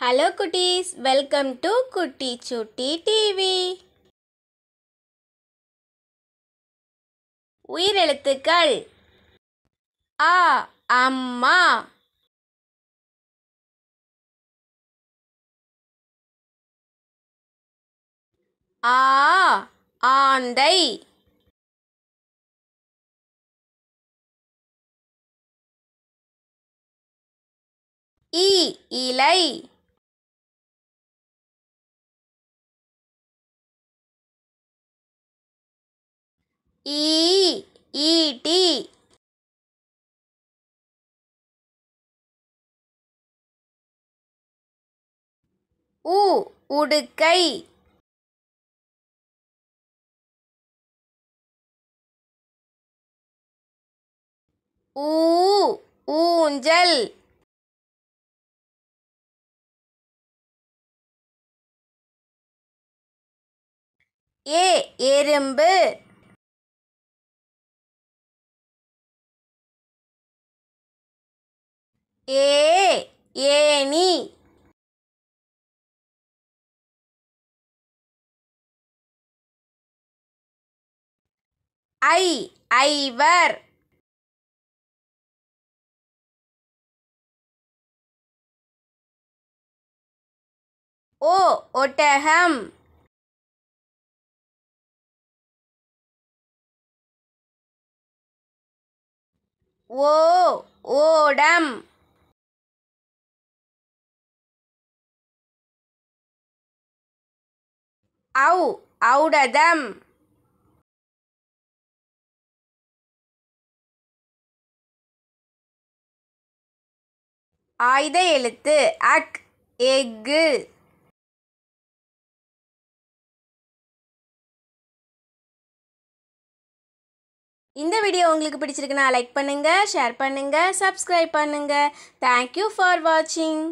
Hello cuties, welcome to Kutti Chutti TV. உயிரெழுத்துக்கள் ஆ அம்மா, ஆ ஆந்தை, இ இலை, ஈ ஈட்டி, உ உடுக்கை, ஊ ஊஞ்சல், ஏ எறும்பு, ஏ ஏணி, ஐ ஐவர், ஓ ஒட்டகம், ஓ ஓடம், ஔ ஔடதம், ஆயுத எழுத்து அக் எஃகு. இந்த வீடியோ உங்களுக்கு பிடிச்சிருக்குன்னா லைக் பண்ணுங்க, ஷேர் பண்ணுங்க, சப்ஸ்கிரைப் பண்ணுங்க. தேங்க்யூ ஃபார் வாட்சிங்.